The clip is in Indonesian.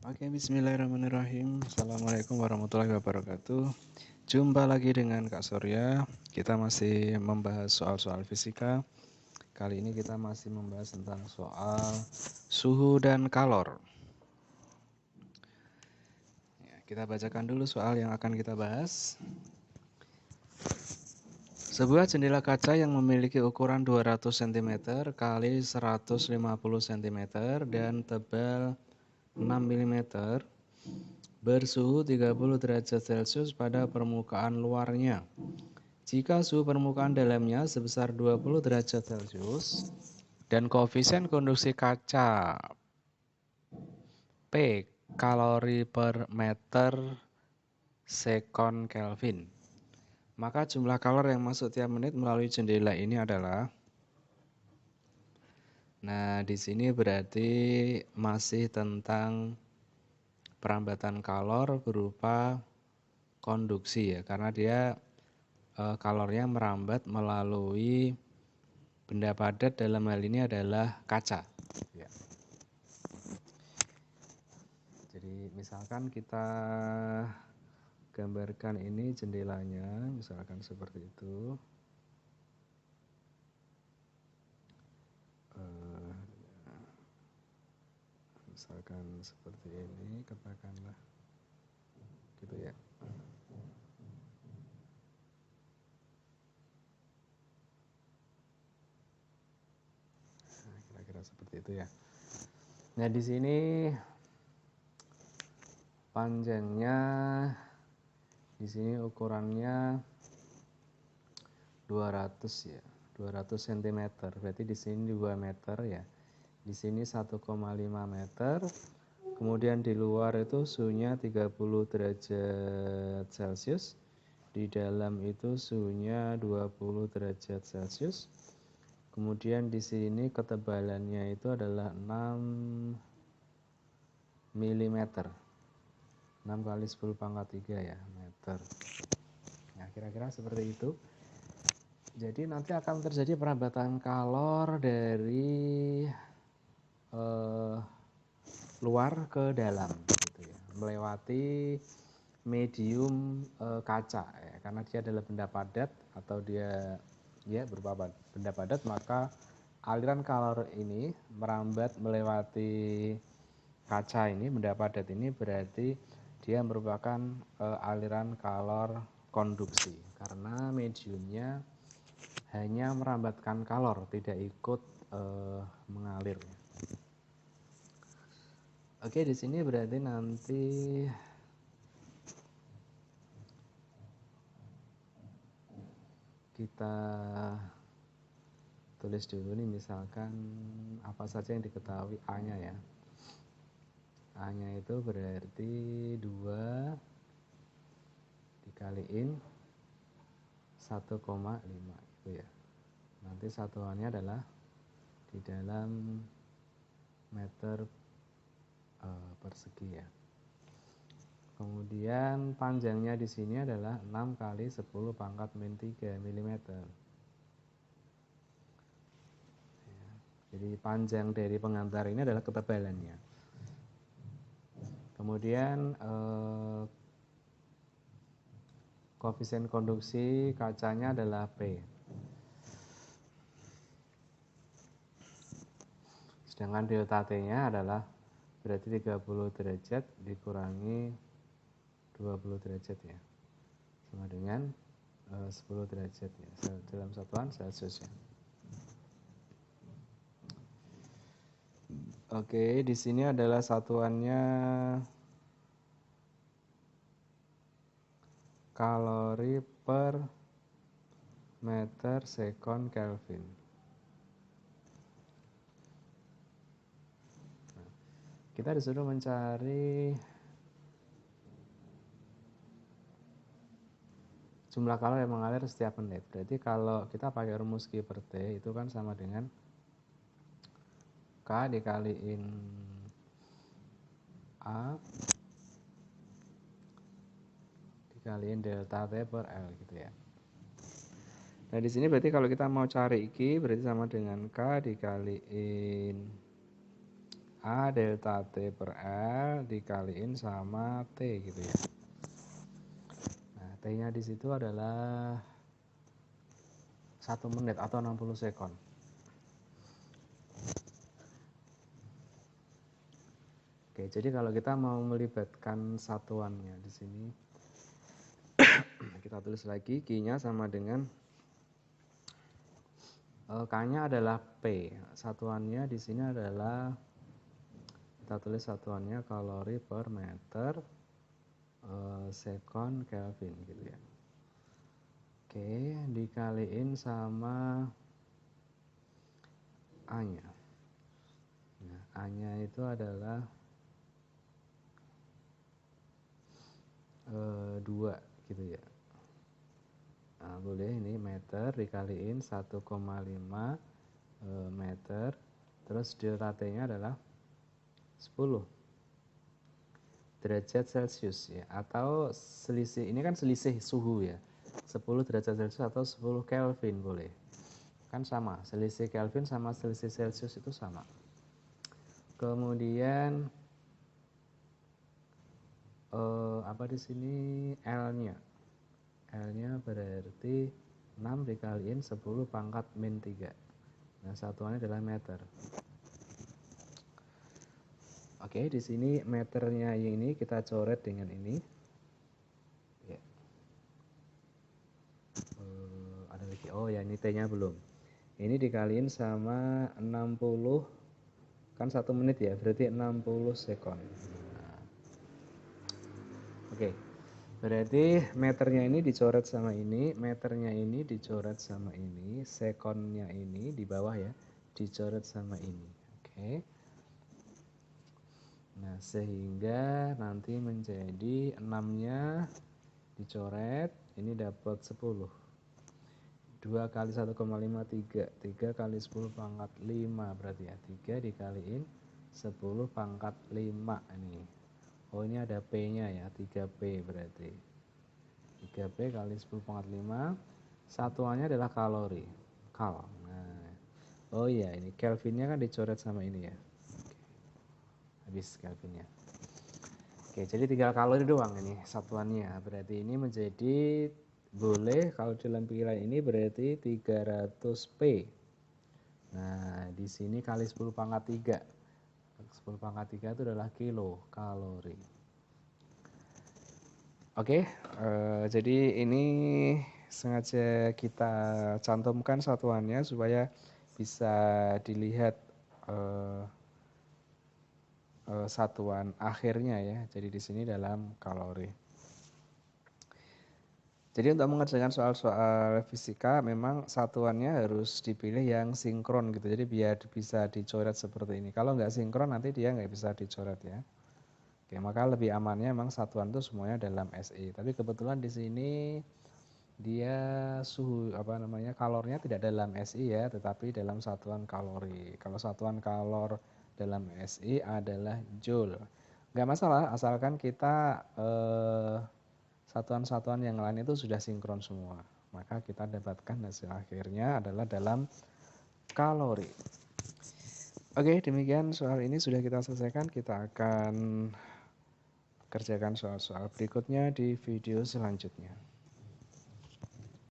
Oke, bismillahirrahmanirrahim. Assalamualaikum warahmatullahi wabarakatuh. Jumpa lagi dengan Kak Surya. Kita masih membahas soal-soal fisika. Kali ini kita masih membahas tentang soal suhu dan kalor. Ya, kita bacakan dulu soal yang akan kita bahas. Sebuah jendela kaca yang memiliki ukuran 200 cm kali 150 cm dan tebal 6 mm bersuhu 30 derajat Celcius pada permukaan luarnya. Jika suhu permukaan dalamnya sebesar 20 derajat Celcius dan koefisien konduksi kaca P kalori per meter sekon Kelvin, maka jumlah kalor yang masuk tiap menit melalui jendela ini adalah. Nah, di sini berarti masih tentang perambatan kalor berupa konduksi ya, karena dia kalornya merambat melalui benda padat, dalam hal ini adalah kaca ya. Jadi misalkan kita gambarkan ini jendelanya, misalkan seperti itu. Misalkan seperti ini, katakanlah gitu ya. Nah, kira-kira seperti itu ya. Nah, di sini panjangnya, di sini ukurannya 200 ya, 200 cm. Berarti di sini 2 meter ya. Di sini 1,5 meter. Kemudian di luar itu suhunya 30 derajat Celcius. Di dalam itu suhunya 20 derajat Celcius. Kemudian di sini ketebalannya itu adalah 6 mm. 6 kali 10 pangkat 3 ya, meter. Nah, kira-kira seperti itu. Jadi nanti akan terjadi perambatan kalor dari luar ke dalam gitu ya, melewati medium kaca ya, karena dia adalah benda padat atau dia ya berupa benda padat, maka aliran kalor ini merambat melewati kaca ini, benda padat ini, berarti dia merupakan aliran kalor konduksi karena mediumnya hanya merambatkan kalor, tidak ikut mengalir. Oke, di sini berarti nanti kita tulis dulu nih, misalkan apa saja yang diketahui A-nya ya. A-nya itu berarti 2 dikaliin 1,5 gitu ya. Nanti satuannya adalah di dalam meter persegi ya. Kemudian panjangnya di sini adalah 6 kali 10 pangkat min 3 mm. Jadi panjang dari pengantar ini adalah ketebalannya. Kemudian koefisien konduksi kacanya adalah P. Sedangkan delta T-nya adalah berarti 30 derajat dikurangi 20 derajat ya, sama dengan 10 derajat ya, dalam satuan Celcius ya. Oke, di sini adalah satuannya kalori per meter sekon Kelvin. Nah, kita disuruh mencari jumlah kalori yang mengalir setiap menit. Berarti kalau kita pakai rumus Q per T itu kan sama dengan K dikaliin A dikaliin delta T per L gitu ya. Nah, di sini berarti kalau kita mau cari Q berarti sama dengan K dikaliin A delta T per L dikaliin sama T gitu ya. Nah, T-nya di situ adalah 1 menit atau 60 sekon. Oke, jadi kalau kita mau melibatkan satuannya di sini, kita tulis lagi Q-nya sama dengan K-nya adalah P. Satuannya di sini adalah, kita tulis satuannya kalori per meter sekon Kelvin gitu ya. Oke, dikaliin sama A-nya. Nah, A-nya itu adalah 2 gitu ya. Nah, boleh ini meter dikaliin 1,5 meter, terus delta T-nya adalah 10 derajat Celcius ya, atau selisih, ini kan selisih suhu ya, 10 derajat Celcius atau 10 Kelvin boleh. Kan sama, selisih Kelvin sama selisih Celcius itu sama. Kemudian apa di sini L-nya? L-nya berarti 6 dikaliin 10 pangkat min 3. Nah, satuannya adalah meter. Oke, di sini meternya ini kita coret dengan ini. Ya. Ada lagi. Oh ya, ini T-nya belum. Ini dikaliin sama 60, kan 1 menit ya, berarti 60 sekon. Nah. Oke. Berarti meternya ini dicoret sama ini, meternya ini dicoret sama ini, sekonnya ini di bawah ya, dicoret sama ini. Oke. Nah, sehingga nanti menjadi 6-nya dicoret, ini dapat 10. 2 kali 1,5 3, 3 kali 10 pangkat 5 berarti ya, 3 dikaliin 10 pangkat 5 ini. Oh, ini ada P-nya ya, 3P berarti. 3P kali 10 pangkat 5, satuannya adalah kalori. Kal. Nah, oh iya, ini Kelvinnya kan dicoret sama ini ya. Habis Kelvinnya. Oke, jadi tinggal kalori doang ini satuannya. Berarti ini menjadi, boleh kalau dalam pikiran ini berarti 300P. Nah, di sini kali 10 pangkat 3. 10 pangkat 3 itu adalah kilo kalori. Oke, jadi ini sengaja kita cantumkan satuannya supaya bisa dilihat satuan akhirnya ya. Jadi di sini dalam kalori. Jadi untuk mengerjakan soal-soal fisika memang satuannya harus dipilih yang sinkron gitu. Jadi biar bisa dicoret seperti ini. Kalau nggak sinkron nanti dia nggak bisa dicoret ya. Oke, maka lebih amannya memang satuan itu semuanya dalam SI. Tapi kebetulan di sini dia suhu kalornya tidak dalam SI ya, tetapi dalam satuan kalori. Kalau satuan kalor dalam SI adalah joule. Nggak masalah asalkan kita satuan-satuan yang lain itu sudah sinkron semua. Maka kita dapatkan hasil akhirnya adalah dalam kalori. Oke, demikian soal ini sudah kita selesaikan. Kita akan kerjakan soal-soal berikutnya di video selanjutnya.